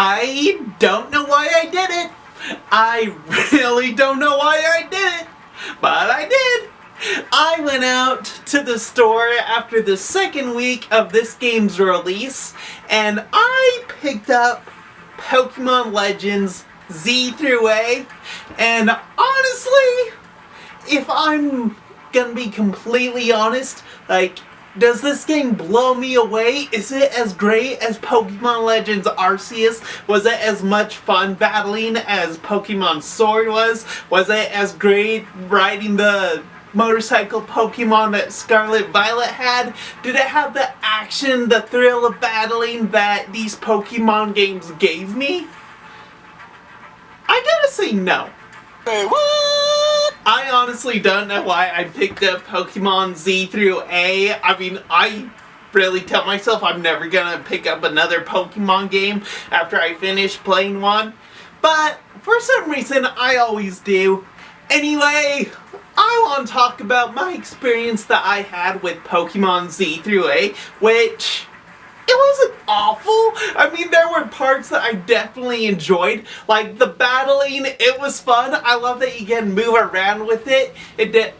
I don't know why I did it. I really don't know why I did it, but I did. I went out to the store after the second week of this game's release, and I picked up Pokemon Legends Z through A, and honestly, if I'm gonna be completely honest, does this game blow me away? Is it as great as Pokemon Legends Arceus? Was it as much fun battling as Pokemon Sword was? Was it as great riding the motorcycle Pokemon that Scarlet Violet had? Did it have the action, the thrill of battling that these Pokemon games gave me? I gotta say no. Hey, what? I honestly don't know why I picked up Pokemon Z through A. I mean, I really tell myself I'm never gonna pick up another Pokemon game after I finish playing one. But for some reason, I always do. Anyway, I want to talk about my experience that I had with Pokemon Z through A, which it wasn't awful. I mean, there were parts that I definitely enjoyed. Like the battling, it was fun. I love that you can move around with it.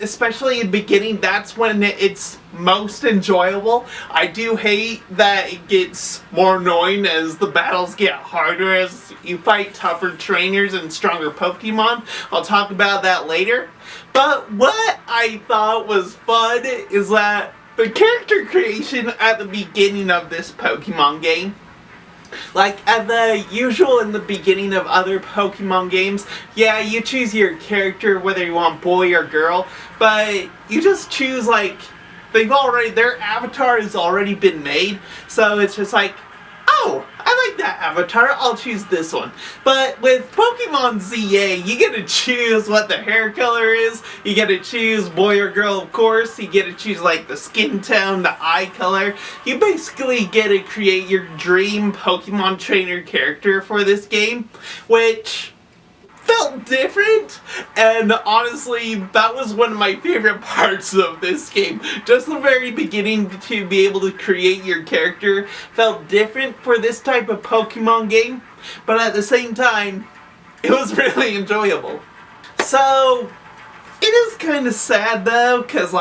Especially in the beginning, that's when it's most enjoyable. I do hate that it gets more annoying as the battles get harder as you fight tougher trainers and stronger Pokemon. I'll talk about that later. But what I thought was fun is that the character creation at the beginning of this Pokemon game, like at the usual in the beginning of other Pokemon games, yeah, you choose your character whether you want boy or girl, but you just choose their avatar has already been made, so it's just like, oh, I like that avatar, I'll choose this one. But with Pokemon ZA, you get to choose what the hair color is, you get to choose boy or girl, of course, you get to choose like the skin tone, the eye color. You basically get to create your dream Pokemon trainer character for this game, which felt different, and honestly, that was one of my favorite parts of this game. Just the very beginning to be able to create your character felt different for this type of Pokemon game, but at the same time, it was really enjoyable. So, it is kind of sad though, because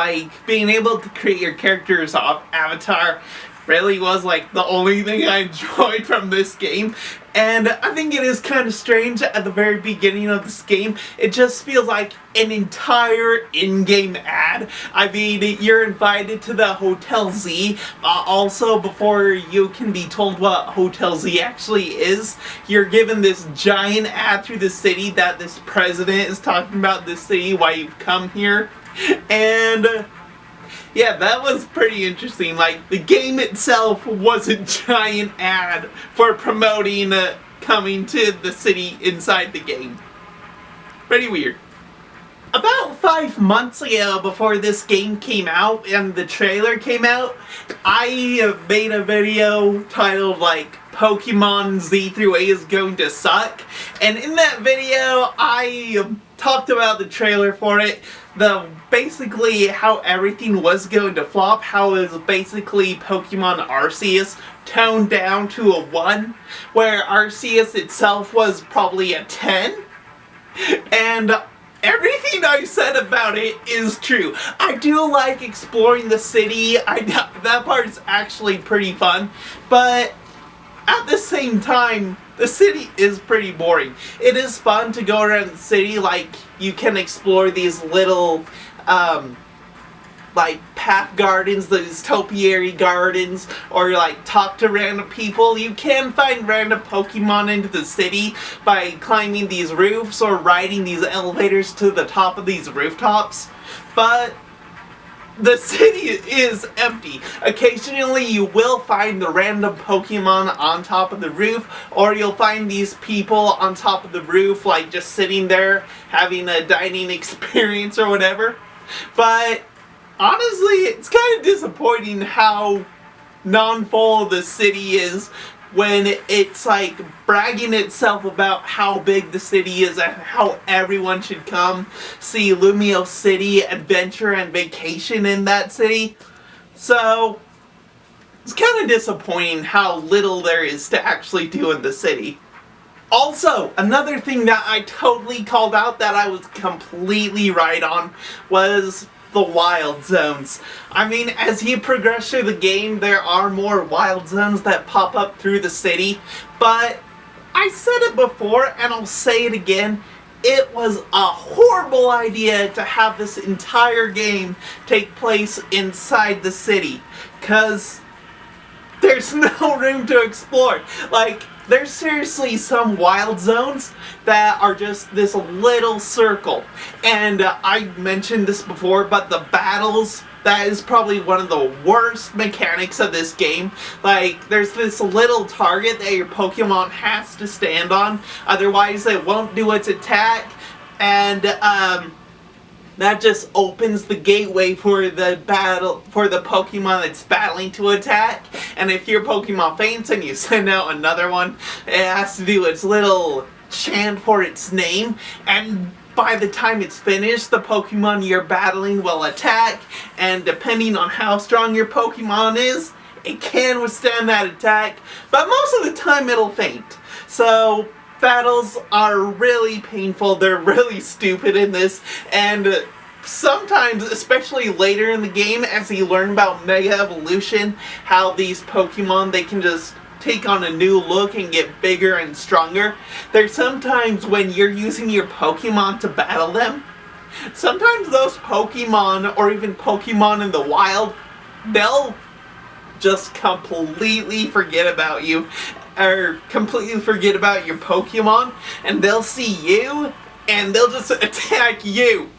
being able to create your character's avatar really was the only thing I enjoyed from this game. And I think it is kind of strange at the very beginning of this game. It just feels like an entire in-game ad. I mean, you're invited to the Hotel Z. Also, before you can be told what Hotel Z actually is, you're given this giant ad through the city that this president is talking about this city, why you've come here. And yeah, that was pretty interesting. The game itself was a giant ad for promoting coming to the city inside the game. Pretty weird. About 5 months ago, before this game came out and the trailer came out, I made a video titled Pokemon Z through A is going to suck. And in that video, I talked about the trailer for it, basically how everything was going to flop, how it was basically Pokemon Arceus toned down to a 1, where Arceus itself was probably a 10, and everything I said about it is true. I do like exploring the city, that part is actually pretty fun, but at the same time, the city is pretty boring. It is fun to go around the city, you can explore these little, path gardens, these topiary gardens, or talk to random people. You can find random Pokemon into the city by climbing these roofs or riding these elevators to the top of these rooftops, but the city is empty. Occasionally you will find the random Pokemon on top of the roof, or you'll find these people on top of the roof just sitting there having a dining experience or whatever. But honestly, it's kind of disappointing how non-full the city is when it's bragging itself about how big the city is and how everyone should come see Lumio City, adventure and vacation in that city. So it's kind of disappointing how little there is to actually do in the city. Also, another thing that I totally called out that I was completely right on was the wild zones. I mean, as you progress through the game, there are more wild zones that pop up through the city, but I said it before and I'll say it again, it was a horrible idea to have this entire game take place inside the city, because there's no room to explore. Like, there's seriously some wild zones that are just this little circle. And I mentioned this before, but the battles, that is probably one of the worst mechanics of this game. Like, there's this little target that your Pokemon has to stand on, otherwise it won't do its attack. And that just opens the gateway for the Pokemon that's battling to attack. And if your Pokemon faints and you send out another one, it has to do its little chant for its name. And by the time it's finished, the Pokemon you're battling will attack. And depending on how strong your Pokemon is, it can withstand that attack. But most of the time it'll faint. So battles are really painful, they're really stupid in this, and sometimes, especially later in the game, as you learn about Mega Evolution, how these Pokemon, they can just take on a new look and get bigger and stronger. There's sometimes when you're using your Pokemon to battle them, sometimes those Pokemon, or even Pokemon in the wild, they'll just completely forget about you, or completely forget about your Pokemon, and they'll see you, and they'll just attack you.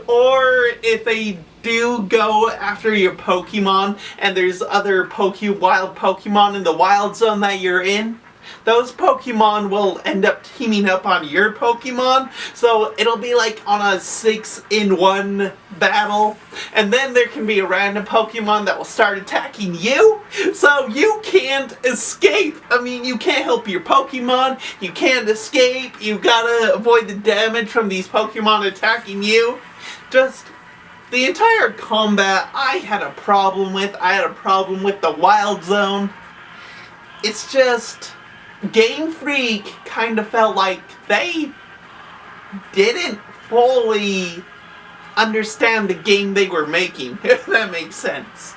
Or if they do go after your Pokemon, and there's other wild Pokemon in the wild zone that you're in, those Pokemon will end up teaming up on your Pokemon, so it'll be like on a 6-in-1 battle. And then there can be a random Pokemon that will start attacking you, so you can't escape. I mean, you can't help your Pokemon, you can't escape, you gotta avoid the damage from these Pokemon attacking you. Just, the entire combat I had a problem with. I had a problem with the Wild Zone. It's just, Game Freak kind of felt like they didn't fully understand the game they were making, if that makes sense.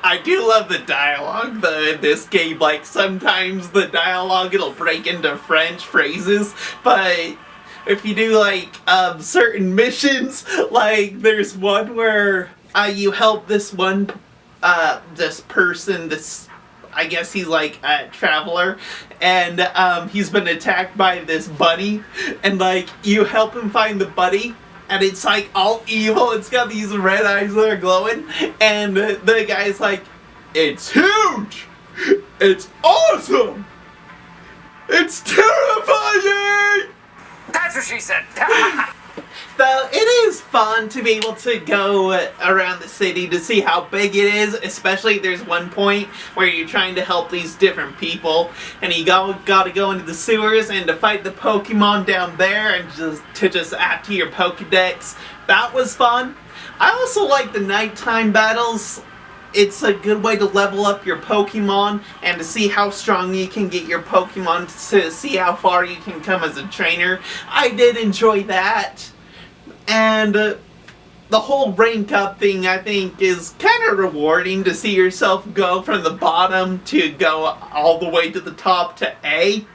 I do love the dialogue, in this game. Like, sometimes the dialogue, it'll break into French phrases, but if you do, like, certain missions, like, there's one where you help this person, I guess he's like a traveler, and he's been attacked by this bunny, and like, you help him find the bunny, and it's like all evil, it's got these red eyes that are glowing, and the guy's like, "It's huge! It's awesome! It's terrifying!" That's what she said. Though it is fun to be able to go around the city to see how big it is, especially there's one point where you're trying to help these different people, and you gotta go into the sewers and to fight the Pokemon down there and just add to your Pokedex. That was fun. I also like the nighttime battles. It's a good way to level up your Pokemon and to see how strong you can get your Pokemon, to see how far you can come as a trainer. I did enjoy that. And the whole rank up thing, I think, is kind of rewarding to see yourself go from the bottom to go all the way to the top to A.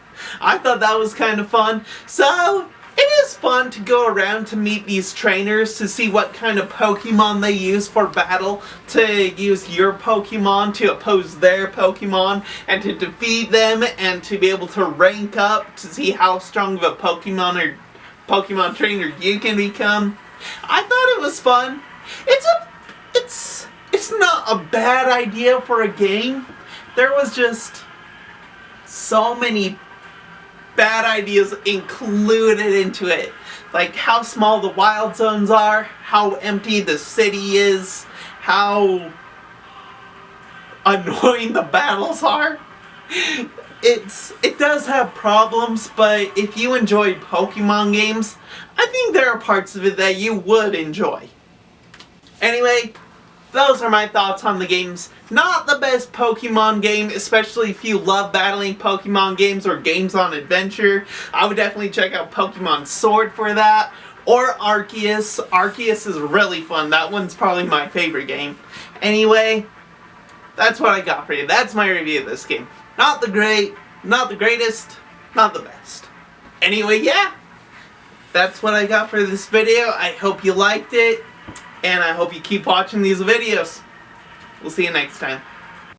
I thought that was kind of fun. So, it is fun to go around to meet these trainers, to see what kind of Pokemon they use for battle, to use your Pokemon to oppose their Pokemon, and to defeat them, and to be able to rank up to see how strong of a Pokemon trainer you can become. I thought it was fun. It's not a bad idea for a game. There was just so many bad ideas included into it. Like how small the wild zones are, how empty the city is, how annoying the battles are. It does have problems, but if you enjoy Pokemon games, I think there are parts of it that you would enjoy. Anyway, those are my thoughts on the games. Not the best Pokemon game, especially if you love battling Pokemon games or games on adventure. I would definitely check out Pokemon Sword for that. Or Arceus. Arceus is really fun. That one's probably my favorite game. Anyway, that's what I got for you. That's my review of this game. Not the greatest, not the best. Anyway, yeah. That's what I got for this video. I hope you liked it. And I hope you keep watching these videos. We'll see you next time.